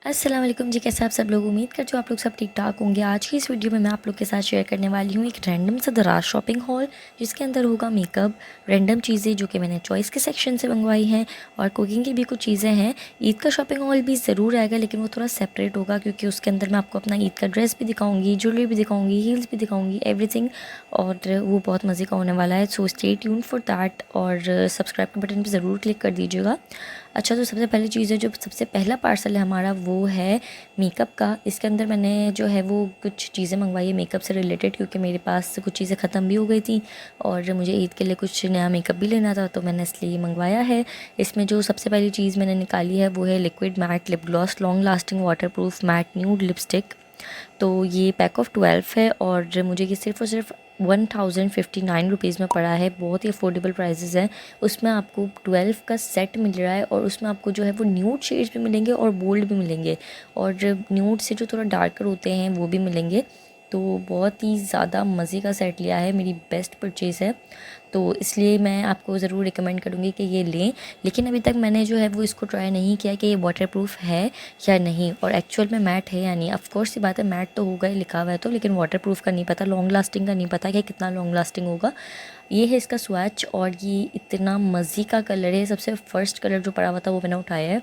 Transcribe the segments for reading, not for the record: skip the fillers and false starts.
अस्सलाम वालेकुम जी, कैसे आप सब लोग। उम्मीद करती हूँ आप लोग सब ठीक ठाक होंगे। आज की इस वीडियो में मैं आप लोग के साथ शेयर करने वाली हूँ एक रैंडम सा दराज शॉपिंग हॉल, जिसके अंदर होगा मेकअप, रैंडम चीज़ें जो कि मैंने चॉइस के सेक्शन से मंगवाई हैं, और कुकिंग की भी कुछ चीज़ें हैं। ईद का शॉपिंग हॉल भी ज़रूर आएगा, लेकिन वो थोड़ा सेपरेट होगा क्योंकि उसके अंदर मैं आपको अपना ईद का ड्रेस भी दिखाऊँगी, ज्वेलरी भी दिखाऊँगी, हील्स भी दिखाऊँगी, एवरीथिंग। और वो बहुत मज़े का होने वाला है। सो स्टे ट्यून फॉर दैट, और सब्सक्राइब के बटन पर ज़रूर क्लिक कर दीजिएगा। अच्छा, तो सबसे पहली चीज़ है, जो सबसे पहला पार्सल है हमारा, वो है मेकअप का। इसके अंदर मैंने जो है वो कुछ चीज़ें मंगवाई है मेकअप से रिलेटेड, क्योंकि मेरे पास कुछ चीज़ें ख़त्म भी हो गई थी और मुझे ईद के लिए कुछ नया मेकअप भी लेना था, तो मैंने इसलिए मंगवाया है। इसमें जो सबसे पहली चीज़ मैंने निकाली है वो है liquid matte lip gloss long lasting waterproof matte nude lipstick. तो ये पैक ऑफ 12 है और मुझे ये सिर्फ़ और सिर्फ 1059 रुपीज़ में पड़ा है। बहुत ही अफोर्डेबल प्राइसेस हैं। उसमें आपको 12 का सेट मिल रहा है और उसमें आपको जो है वो न्यूड शेड्स भी मिलेंगे और बोल्ड भी मिलेंगे, और न्यूड से जो थोड़ा डार्कर होते हैं वो भी मिलेंगे। तो बहुत ही ज़्यादा मज़े का सेट लिया है, मेरी बेस्ट परचेज़ है, तो इसलिए मैं आपको ज़रूर रिकमेंड करूँगी कि ये लें। लेकिन अभी तक मैंने जो है वो इसको ट्राई नहीं किया कि ये वाटरप्रूफ है या नहीं, और एक्चुअल में मैट है या नहीं। ऑफ कोर्स सी बात है, मैट तो होगा ही लिखा हुआ है तो, लेकिन वाटरप्रूफ का नहीं पता, लॉन्ग लास्टिंग का नहीं पता कि कितना लॉन्ग लास्टिंग होगा। ये है इसका स्वैच, और ये इतना मज़े का कलर है। सबसे फर्स्ट कलर जो पड़ा हुआ था वो मैंने उठाया है,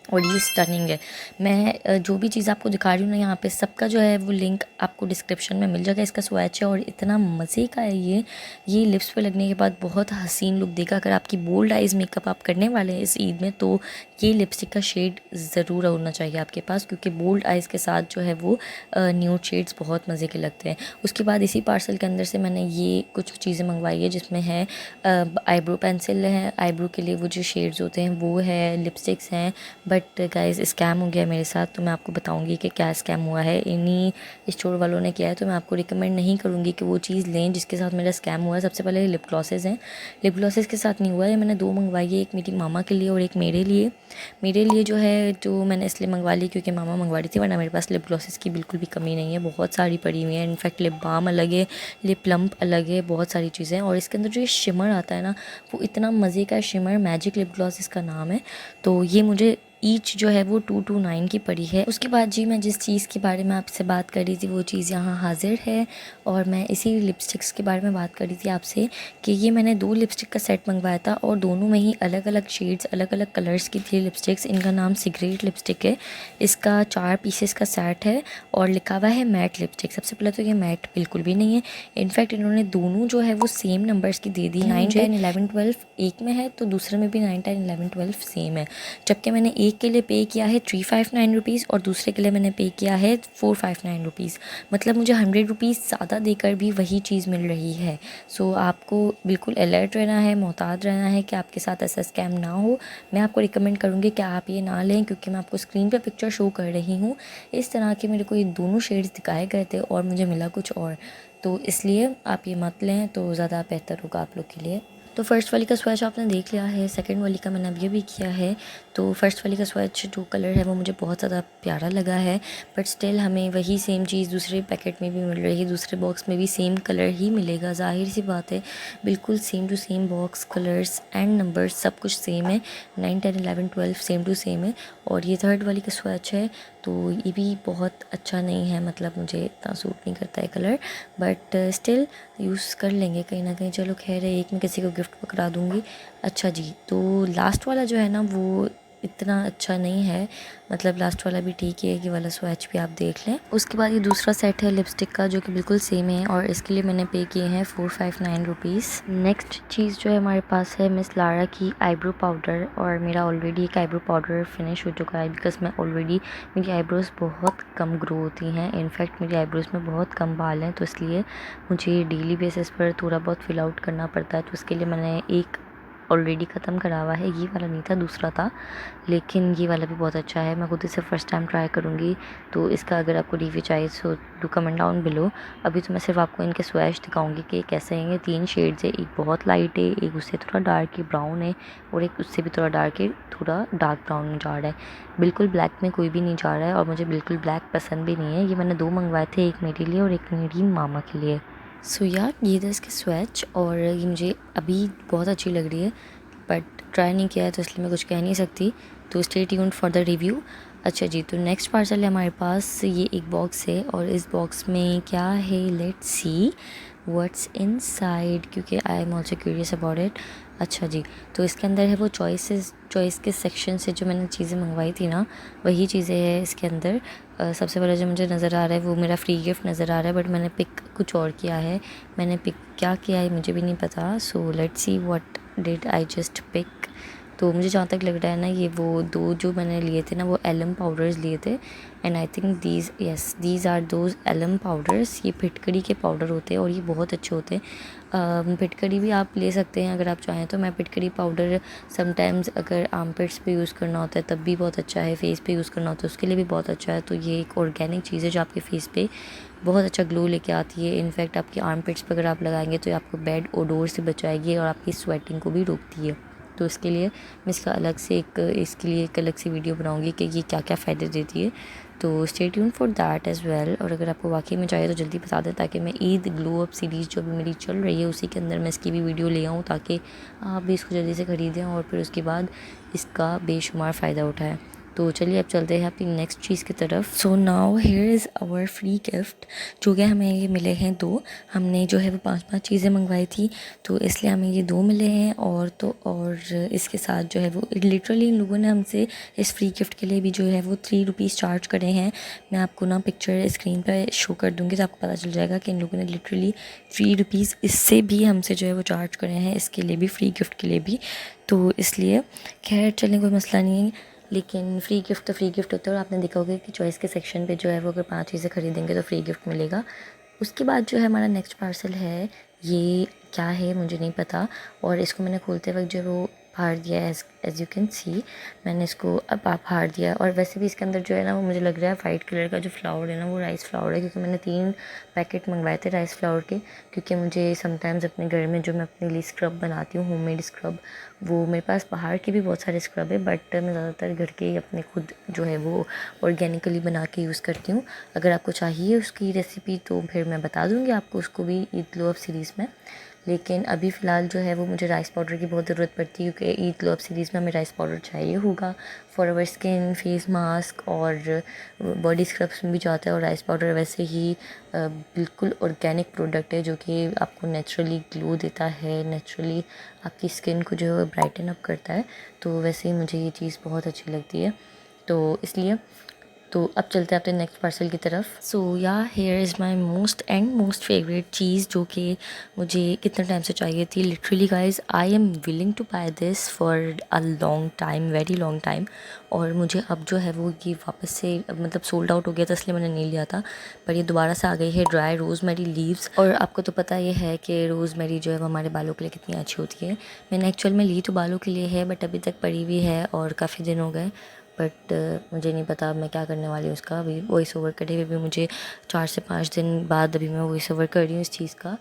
और ये स्टनिंग है। मैं जो भी चीज़ आपको दिखा रही हूँ ना यहाँ पे, सबका जो है वो लिंक आपको डिस्क्रिप्शन में मिल जाएगा। इसका स्वैच है और इतना मज़े का है ये लिप्स पे लगने के बाद बहुत हसीन लुक देगा। अगर आपकी बोल्ड आइज़ मेकअप आप करने वाले हैं इस ईद में, तो ये लिपस्टिक का शेड ज़रूर होना चाहिए आपके पास, क्योंकि बोल्ड आइज़ के साथ जो है वो न्यूड शेड्स बहुत मज़े के लगते हैं। उसके बाद इसी पार्सल के अंदर से मैंने ये कुछ चीज़ें मंगवाई है, जिसमें है आईब्रो पेंसिल है, आईब्रो के लिए वो जो शेड्स होते हैं वो है, लिपस्टिक्स हैं। बट गाइस, स्कैम हो गया मेरे साथ, तो मैं आपको बताऊंगी कि क्या स्कैम हुआ है। इन्हीं स्टोर वालों ने किया है, तो मैं आपको रिकमेंड नहीं करूंगी कि वो चीज़ लें जिसके साथ मेरा स्कैम हुआ है। सबसे पहले लिप ग्लॉसेस हैं, लिप ग्लॉसेस के साथ नहीं हुआ है। मैंने दो मंगवाई है, एक मेरी मामा के लिए और एक मेरे लिए। मेरे लिए जो है, जो मैंने इसलिए मंगवा ली क्योंकि मामा मंगवा रही थी, वरना मेरे पास लिप ग्लॉसेस की बिल्कुल भी कमी नहीं है, बहुत सारी पड़ी हुई है। इनफैक्ट लिप बाम अलग है, लिप प्लम्प अलग है, बहुत सारी चीज़ें हैं। और इसके अंदर जो ये शिमर आता है ना, वो इतना मज़े का शिमर, मैजिक लिप ग्लॉस इसका नाम है। तो ये मुझे ईच जो है वो 229 की पड़ी है। उसके बाद जी, मैं जिस चीज़ के बारे में आपसे बात कर रही थी वो चीज़ यहाँ हाजिर है, और मैं इसी लिपस्टिक्स के बारे में बात कर रही थी आपसे कि ये मैंने दो लिपस्टिक का सेट मंगवाया था, और दोनों में ही अलग अलग शेड्स, अलग अलग कलर्स की थी लिपस्टिक्स। इनका नाम सिगरेट लिपस्टिक है। इसका 4 पीसेस का सेट है और लिखा हुआ है मैट लिपस्टिक। सबसे पहले तो ये मैट बिल्कुल भी नहीं है। इनफैक्ट इन्होंने दोनों जो है वो सेम नंबर्स की दे दी, 9, 10, 11, 12 एक में है, तो दूसरे में भी 9, 10, 11, 12 सेम है। जबकि मैंने एक के लिए पे किया है 359 रुपीज़ और दूसरे के लिए मैंने पे किया है 459 रुपीज़। मतलब मुझे 100 रुपीज़ ज़्यादा देकर भी वही चीज़ मिल रही है। सो आपको बिल्कुल अलर्ट रहना है, मोहतात रहना है कि आपके साथ ऐसा स्कैम ना हो। मैं आपको रिकमेंड करूँगी कि आप ये ना लें, क्योंकि मैं आपको स्क्रीन पर पिक्चर शो कर रही हूँ। इस तरह के मेरे को ये दोनों शेड्स दिखाए गए थे और मुझे मिला कुछ और, तो इसलिए आप ये मत लें, तो ज़्यादा बेहतर होगा आप लोग के लिए। तो फर्स्ट वाली का स्वैच आपने देख लिया है, सेकंड वाली का मैंने अभी किया है। तो फर्स्ट वाली का स्वैच जो कलर है वो मुझे बहुत ज़्यादा प्यारा लगा है, बट स्टिल हमें वही सेम चीज़ दूसरे पैकेट में भी मिल रही है, दूसरे बॉक्स में भी सेम कलर ही मिलेगा। ज़ाहिर सी बात है, बिल्कुल same to same box, colours and numbers सब कुछ सेम है। 9, 10, 11, 12 सेम टू सेम है। और ये थर्ड वाली का स्वैच है, तो ये भी बहुत अच्छा नहीं है, मतलब मुझे इतना सूट नहीं करता है कलर, बट स्टिल यूज़ कर लेंगे कहीं ना कहीं। चलो खैर है, एक मैं किसी को गिफ्ट पकड़ा दूँगी। अच्छा जी, तो लास्ट वाला जो है ना वो इतना अच्छा नहीं है, मतलब लास्ट वाला भी ठीक है, ये वाला स्वैच भी आप देख लें। उसके बाद ये दूसरा सेट है लिपस्टिक का, जो कि बिल्कुल सेम है, और इसके लिए मैंने पे किए हैं 459 रुपीज़। नेक्स्ट चीज़ जो है हमारे पास है मिस लारा की आईब्रो पाउडर, और मेरा ऑलरेडी एक आईब्रो पाउडर फिनिश हो चुका है, बिकॉज मैं ऑलरेडी, मेरी आईब्रोज़ बहुत कम ग्रो होती हैं। इनफैक्ट मेरी आईब्रोज़ में बहुत कम बाल हैं, तो इसलिए मुझे डेली बेसिस पर थोड़ा बहुत फिल आउट करना पड़ता है। तो इसके लिए मैंने एक ऑलरेडी ख़त्म करा हुआ है, ये वाला नहीं था, दूसरा था, लेकिन ये वाला भी बहुत अच्छा है। मैं खुद इसे फ़र्स्ट टाइम ट्राई करूँगी, तो इसका अगर आपको रिव्यू चाहिए so do comment down below. अभी तो मैं सिर्फ आपको इनके स्वैच दिखाऊंगी कि कैसे हैं। ये 3 शेड्स है, एक बहुत लाइट है, एक उससे थोड़ा डार्क है ब्राउन है, और एक उससे भी थोड़ा डार्क है, थोड़ा डार्क ब्राउन में जा रहा है। बिल्कुल ब्लैक में कोई भी नहीं जा रहा है, और मुझे बिल्कुल ब्लैक पसंद भी नहीं है। ये मैंने 2 मंगवाए थे, एक मेरे लिए और एक मेरी मामा के लिए। सो यार, ये था इसके स्वैच, और ये मुझे अभी बहुत अच्छी लग रही है, बट ट्राई नहीं किया है तो इसलिए मैं कुछ कह नहीं सकती, तो stay tuned for the review. अच्छा जी, तो नेक्स्ट पार्सल है हमारे पास, ये एक बॉक्स है और इस बॉक्स में क्या है, लेट्स सी व्हाट्स इनसाइड, क्योंकि I am also curious about it. अच्छा जी, तो इसके अंदर है वो चॉइस के सेक्शन से जो मैंने चीज़ें मंगवाई थी ना, वही चीज़ें हैं इसके अंदर। सबसे पहले जो मुझे नज़र आ रहा है वो मेरा फ्री गिफ्ट नज़र आ रहा है, बट मैंने पिक कुछ और किया है। मैंने पिक क्या किया है मुझे भी नहीं पता, so let's see what did I just pick. तो मुझे जहाँ तक लग रहा है ना, ये वो दो जो मैंने लिए थे ना, वो एलम पाउडर्स लिए थे, and I think these are those alum powders. ये फिटकरी के पाउडर होते हैं और ये बहुत अच्छे होते हैं। फिटकरी भी आप ले सकते हैं अगर आप चाहें तो। मैं फिटकरी पाउडर समटाइम्स अगर आर्मपिट्स पे यूज़ करना होता है तब भी बहुत अच्छा है, फेस पे यूज़ करना होता है उसके लिए भी बहुत अच्छा है। तो ये एक ऑर्गेनिक चीज़ है जो आपके फेस पे बहुत अच्छा ग्लो लेके आती है। इनफैक्ट आपके आर्मपिट्स पे अगर आप लगाएंगे तो ये आपको बैड ओडोर से बचाएगी और आपकी स्वेटिंग को भी रोकती है। तो इसके लिए मैं इसके लिए एक अलग से वीडियो बनाऊंगी कि ये क्या क्या फ़ायदे देती है। तो stay tune for that as well. और अगर आपको वाकई में चाहिए तो जल्दी बता दें, ताकि मैं ईद ग्लो अप सीरीज़ जो भी मेरी चल रही है उसी के अंदर मैं इसकी भी वीडियो ले आऊँ, ताकि आप भी इसको जल्दी से ख़रीदें और फिर उसके बाद इसका बेशुमार फ़ायदा उठाएं। तो चलिए अब चलते हैं अपनी नेक्स्ट चीज़ की तरफ। So now here is our free gift, जो कि हमें ये मिले हैं दो। हमने जो है वो 5-5 चीज़ें मंगवाई थी, तो इसलिए हमें ये 2 मिले हैं। और इसके साथ जो है वो लिटरली इन लोगों ने हमसे इस फ्री गिफ्ट के लिए भी जो है वो 3 रुपीज़ चार्ज करे हैं। मैं आपको ना पिक्चर स्क्रीन पर शो कर दूँगी तो आपको पता चल जाएगा कि इन लोगों ने लिटरली 3 रुपीज़ इससे भी हमसे जो है वो चार्ज करे हैं, इसके लिए भी, फ्री गिफ्ट के लिए भी। तो इसलिए खैर चलें, कोई मसला नहीं है, लेकिन फ्री गिफ्ट तो फ्री गिफ्ट होता है। और आपने देखा होगा कि चॉइस के सेक्शन पे जो है वो अगर 5 चीज़ें खरीदेंगे तो फ्री गिफ्ट मिलेगा। उसके बाद जो है हमारा नेक्स्ट पार्सल है, ये क्या है मुझे नहीं पता, और इसको मैंने खोलते वक्त जो है वो फाड़ दिया है। एज़ यू कैन सी मैंने इसको अब आप फाड़ दिया। और वैसे भी इसके अंदर जो है ना वो मुझे लग रहा है वाइट कलर का जो फ्लावर है ना वो राइस फ्लावर है, क्योंकि मैंने 3 पैकेट मंगवाए थे राइस फ्लावर के। क्योंकि मुझे समटाइम्स अपने घर में जो मैं अपने लिए स्क्रब बनाती हूँ, होममेड स्क्रब, वो मेरे पास बाहर के भी बहुत सारे स्क्रब है, बट मैं ज़्यादातर घर के ही अपने खुद जो है वो ऑर्गेनिकली बना के यूज़ करती हूँ। अगर आपको चाहिए उसकी रेसिपी तो फिर मैं बता दूँगी आपको उसको भी ईद ग्लो अप सीरीज़ में। लेकिन अभी फ़िलहाल जो है वो मुझे राइस पाउडर की बहुत ज़रूरत पड़ती है, क्योंकि ईद ग्लो अप सीरीज़ में हमें राइस पाउडर चाहिए होगा for our skin, face mask और बॉडी स्क्रब्स में भी जाता है। और राइस पाउडर वैसे ही बिल्कुल ऑर्गेनिक प्रोडक्ट है जो कि आपको नेचुरली ग्लो देता है, नेचुरली आपकी स्किन को जो है ब्राइटन अप करता है। तो वैसे ही मुझे ये चीज़ बहुत अच्छी लगती है, तो इसलिए। तो अब चलते हैं अपने नेक्स्ट पार्सल की तरफ। So yeah here is my most favourite चीज़, जो कि मुझे कितने टाइम से चाहिए थी। Literally guys I am willing to buy this for a long time, very long time. और मुझे अब जो है वो ये वापस से मतलब सोल्ड आउट हो गया था, इसलिए मैंने नहीं लिया था। पर ये दोबारा से आ गई है, ड्राई रोज़मेरी लीव्स। और आपको तो पता ये है कि रोज़मेरी जो है वो हमारे बालों के लिए कितनी अच्छी होती है। मैंने एक्चुअल में ली तो बालों के लिए है, बट अभी तक पड़ी हुई है और काफ़ी दिन हो गए। बट मुझे नहीं पता मैं क्या करने वाली हूँ इसका। अभी वॉइस ओवर करे हुए भी मुझे 4 से 5 दिन बाद अभी मैं वॉइस ओवर कर रही हूँ इस चीज़ का।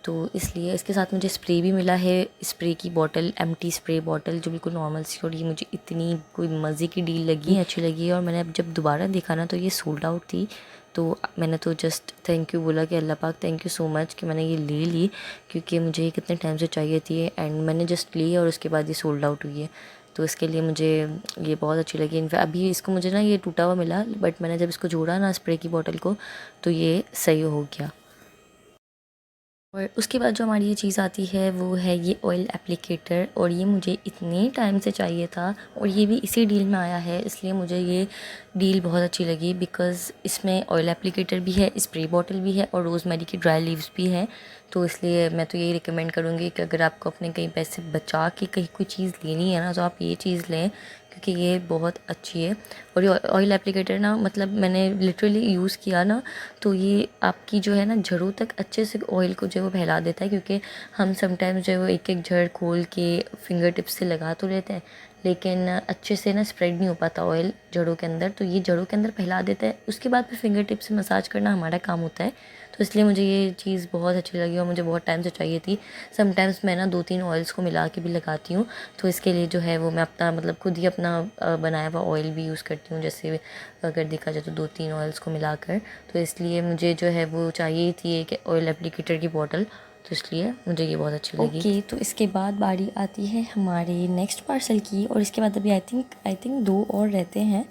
तो इसलिए इसके साथ मुझे स्प्रे भी मिला है, स्प्रे की बॉटल, एम्प्टी स्प्रे बॉटल, जो बिल्कुल नॉर्मल सी। और ये मुझे इतनी कोई मज़े की डील लगी, अच्छी लगी। और मैंने अब जब दोबारा देखा ना तो ये सोल्ड आउट थी, तो मैंने तो जस्ट थैंक यू बोला कि अल्लाह पाक थैंक यू सो मच कि मैंने ये ले ली, क्योंकि मुझे ये कितने टाइम से चाहिए थी एंड मैंने जस्ट ली और उसके बाद ये सोल्ड आउट हुई है। तो इसके लिए मुझे ये बहुत अच्छी लगी। इनफैक्ट अभी इसको मुझे ना ये टूटा हुआ मिला, बट मैंने जब इसको जोड़ा ना स्प्रे की बोतल को तो ये सही हो गया। और उसके बाद जो हमारी ये चीज़ आती है वो है ये ऑयल एप्लीकेटर, और ये मुझे इतने टाइम से चाहिए था और ये भी इसी डील में आया है, इसलिए मुझे ये डील बहुत अच्छी लगी। बिकॉज़ इसमें ऑयल एप्लीकेटर भी है, स्प्रे बॉटल भी है और रोज़मेरी की ड्राई लीव्स भी हैं। तो इसलिए मैं तो यही रिकमेंड करूँगी कि अगर आपको अपने कहीं पैसे बचा के कहीं कोई चीज़ लेनी है ना तो आप ये चीज़ लें, क्योंकि ये बहुत अच्छी है। और ये ऑयल एप्लीकेटर ना, मतलब मैंने लिटरली यूज़ किया ना, तो ये आपकी जो है ना जड़ों तक अच्छे से ऑयल को जो है वो फैला देता है। क्योंकि हम समटाइम्स जो है वो एक एक जड़ खोल के फिंगर टिप्स से लगा तो लेते हैं, लेकिन अच्छे से ना स्प्रेड नहीं हो पाता ऑयल जड़ों के अंदर। तो ये जड़ों के अंदर फैला देता है, उसके बाद फिर फिंगर टिप से मसाज करना हमारा काम होता है। तो इसलिए मुझे ये चीज़ बहुत अच्छी लगी और मुझे बहुत टाइम से चाहिए थी। समटाइम्स मैं ना 2-3 ऑयल्स को मिला के भी लगाती हूँ, तो इसके लिए जो है वो मैं अपना मतलब खुद ही अपना बनाया हुआ ऑयल भी यूज़ करती हूँ। जैसे अगर देखा जाए तो 2-3 ऑयल्स को मिलाकर, तो इसलिए मुझे जो है वो चाहिए थी एक ऑयल एप्लीकेटर की बॉटल। तो इसलिए मुझे ये बहुत अच्छी लगी। ओके, तो इसके बाद बारी आती है हमारे नेक्स्ट पार्सल की, और इसके बाद अभी आई थिंक 2 और रहते हैं,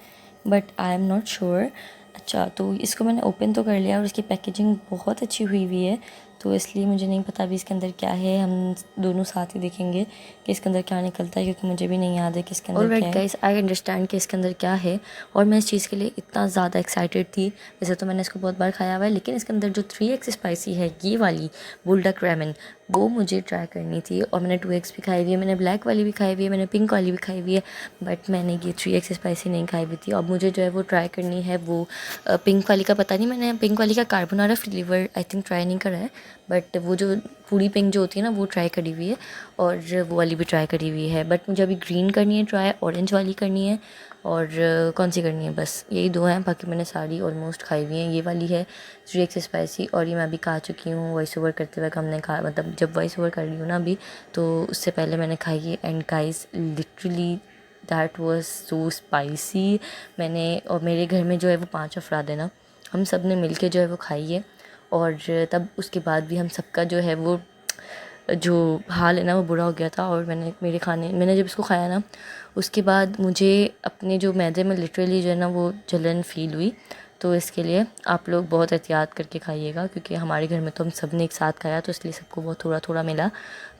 but I am not sure. अच्छा, तो इसको मैंने ओपन तो कर लिया और इसकी पैकेजिंग बहुत अच्छी हुई हुई है, तो इसलिए मुझे नहीं पता अभी इसके अंदर क्या है। हम दोनों साथ ही देखेंगे कि इसके अंदर क्या निकलता है, क्योंकि मुझे भी नहीं याद है कि इसके अंदर क्या है। गाइस, आई अंडरस्टैंड कि इसके अंदर क्या है, और मैं इस चीज़ के लिए इतना ज़्यादा एक्साइटेड थी। वैसे तो मैंने इसको बहुत बार खाया हुआ है, लेकिन इसके अंदर जो 3x स्पाइसी है, ये वाली बुलडक रैमन, वो मुझे ट्राई करनी थी। और मैंने 2x भी खाई हुई है, मैंने ब्लैक वाली भी खाई हुई है, मैंने पिंक वाली भी खाई हुई है, बट मैंने ये 3x स्पाइसी नहीं खाई हुई थी। अब मुझे जो है वो ट्राई करनी है वो पिंक वाली का। पता नहीं, मैंने पिंक वाली का carbonara flavour I think try नहीं करा है, बट वो जो पूरी पिंक जो होती है ना, वो ट्राई करी हुई है, और वो वाली भी ट्राई करी हुई है। बट मुझे अभी ग्रीन करनी है ट्राई, ऑरेंज वाली करनी है, और कौन सी करनी है, बस यही 2 हैं। बाकी मैंने सारी ऑलमोस्ट खाई हुई हैं। ये वाली है 3x स्पाइसी, और ये मैं अभी खा चुकी हूँ वॉइस ओवर करते वक्त। हमने खा, मतलब जब वॉइस ओवर कर रही हूँ ना अभी, तो उससे पहले मैंने खाई है, and guys literally that was so spicy. मैंने, और मेरे घर में जो है वो 5 अफराद है ना, हम सब ने मिल के जो है वो खाई है, और तब उसके बाद भी हम सबका जो है वो जो हाल है ना वो बुरा हो गया था। और मैंने जब इसको खाया ना, उसके बाद मुझे अपने जो मैदे में लिटरली जो है ना वो जलन फ़ील हुई। तो इसके लिए आप लोग बहुत एहतियात करके खाइएगा, क्योंकि हमारे घर में तो हम सब ने एक साथ खाया, तो इसलिए सबको बहुत थोड़ा थोड़ा मिला,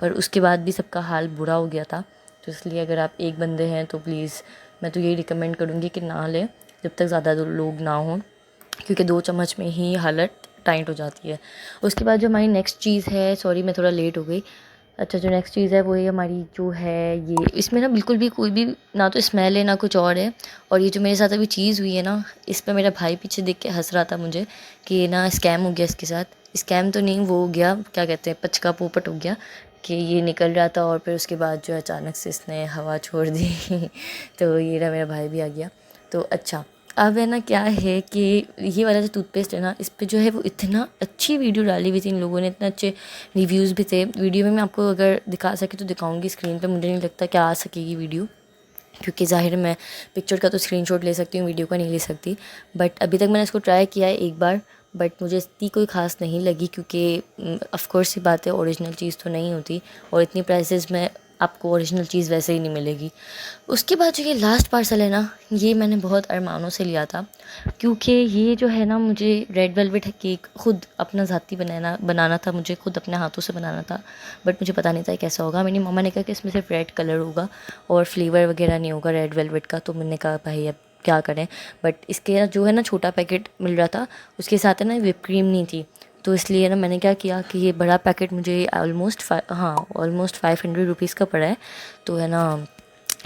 पर उसके बाद भी सबका हाल बुरा हो गया था। तो इसलिए अगर आप एक बंदे हैं तो प्लीज़ मैं तो यही रिकमेंड करूँगी कि ना लें जब तक ज़्यादा लोग ना हों, क्योंकि 2 चम्मच में ही हालत टाइट हो जाती है। उसके बाद जो हमारी नेक्स्ट चीज़ है, सॉरी मैं थोड़ा लेट हो गई। अच्छा, जो नेक्स्ट चीज़ है वो है हमारी जो है ये, इसमें ना बिल्कुल भी कोई भी ना तो स्मेल है ना कुछ और है। और ये जो मेरे साथ अभी चीज़ हुई है ना, इस पे मेरा भाई पीछे देख के हंस रहा था मुझे कि ना स्कैम हो गया इसके साथ। स्कैम तो नहीं, वो हो गया क्या कहते हैं, पचका पोपट हो गया, कि ये निकल रहा था और फिर उसके बाद जो है अचानक से इसने हवा छोड़ दी तो ये ना मेरा भाई भी आ गया। तो अच्छा, अब है ना क्या है कि ये वाला जो टूथपेस्ट है ना, इस पे जो है वो इतना अच्छी वीडियो डाली हुई थी इन लोगों ने, इतने अच्छे रिव्यूज़ भी थे। वीडियो में मैं आपको अगर दिखा सके तो दिखाऊंगी स्क्रीन पे, मुझे नहीं लगता कि आ सकेगी वीडियो, क्योंकि ज़ाहिर मैं पिक्चर का तो स्क्रीनशॉट ले सकती हूँ, वीडियो का नहीं ले सकती। बट अभी तक मैंने इसको ट्राई किया है एक बार, बट मुझे इतनी कोई ख़ास नहीं लगी, क्योंकि ऑफ़ कोर्स ये बात है ओरिजिनल चीज़ तो नहीं होती, और इतनी प्राइसेस में आपको ओरिजिनल चीज़ वैसे ही नहीं मिलेगी। उसके बाद जो ये लास्ट पार्सल है ना, ये मैंने बहुत अरमानों से लिया था, क्योंकि ये जो है ना मुझे रेड वेलवेट केक खुद अपना ज़ाती बनाना था, मुझे खुद अपने हाथों से बनाना था, बट मुझे पता नहीं था कैसा होगा। मेरी मम्मा ने कहा कि इसमें सिर्फ रेड कलर होगा और फ्लेवर वगैरह नहीं होगा रेड वेलवेट का, तो मैंने कहा भाई अब क्या करें। बट इसके जो है ना छोटा पैकेट मिल रहा था, उसके साथ है ना व्हिप क्रीम नहीं थी, तो इसलिए ना मैंने क्या किया कि ये बड़ा पैकेट मुझे ऑलमोस्ट 500 रुपीज़ का पड़ा है। तो है ना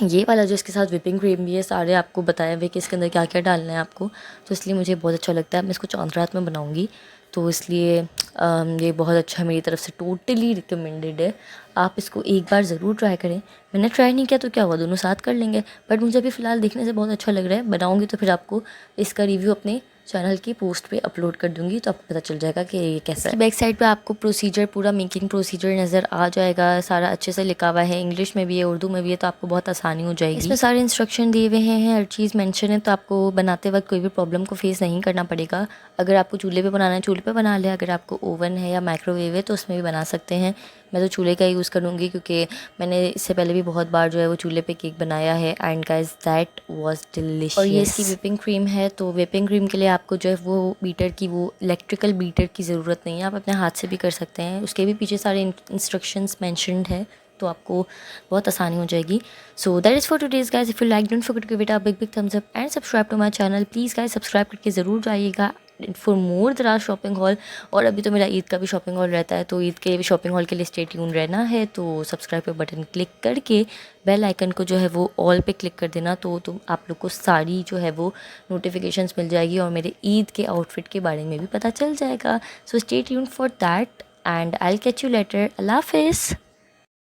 ये वाला जो इसके साथ विपिंग क्रीम भी है, सारे आपको बताए हुए कि इसके अंदर क्या क्या डालना है आपको, तो इसलिए मुझे बहुत अच्छा लगता है। मैं इसको चांद रात में बनाऊंगी, तो इसलिए ये बहुत अच्छा मेरी तरफ से टोटली रिकमेंडेड है। आप इसको एक बार ज़रूर ट्राई करें। मैंने ट्राई नहीं किया तो क्या हुआ, दोनों साथ कर लेंगे, बट मुझे अभी फ़िलहाल देखने से बहुत अच्छा लग रहा है। बनाऊंगी तो फिर आपको इसका रिव्यू अपने चैनल की पोस्ट पे अपलोड कर दूंगी, तो आपको पता चल जाएगा कि ये कैसा है। बैक साइड पे आपको प्रोसीजर, पूरा मेकिंग प्रोसीजर नज़र आ जाएगा, सारा अच्छे से लिखा हुआ है, इंग्लिश में भी है, उर्दू में भी है, तो आपको बहुत आसानी हो जाएगी। इसमें सारे इंस्ट्रक्शन दिए हुए हैं, हर चीज़ मेंशन है, तो आपको बनाते वक्त कोई भी प्रॉब्लम को फेस नहीं करना पड़ेगा। अगर आपको चूल्हे पे बनाना है चूल्हे पे बना ले, अगर आपको ओवन है या माइक्रोवेव है तो उसमें भी बना सकते हैं। मैं तो चूल्हे का यूज़ करूँगी, क्योंकि मैंने इससे पहले भी बहुत बार जो है वो चूल्हे पे केक बनाया है, and guys that was delicious. और ये इसकी व्हिपिंग क्रीम है, तो व्हिपिंग क्रीम के लिए आपको जो है वो बीटर की, वो इलेक्ट्रिकल बीटर की ज़रूरत नहीं है, आप अपने हाथ से भी कर सकते हैं। उसके भी पीछे सारे इंस्ट्रक्शंस मैंशनड है, तो आपको बहुत आसानी हो जाएगी। So that is for today's guys. If you like don't forget to give it a big thumbs up and subscribe to my channel please guys, subscribe करके ज़रूर जाइएगा फॉर मोर दराज शॉपिंग हॉल। और अभी तो मेरा ईद का भी शॉपिंग हॉल रहता है, तो ईद के भी शॉपिंग हॉल के लिए स्टे ट्यून रहना है, तो सब्सक्राइब पे बटन क्लिक करके बेल आइकन को जो है वो ऑल पे क्लिक कर देना, तो आप लोग को सारी जो है वो नोटिफिकेशंस मिल जाएगी, और मेरे ईद के आउटफिट के बारे में भी पता चल जाएगा। So stay tune for that and I will catch you later. अल्लाह हाफिज़।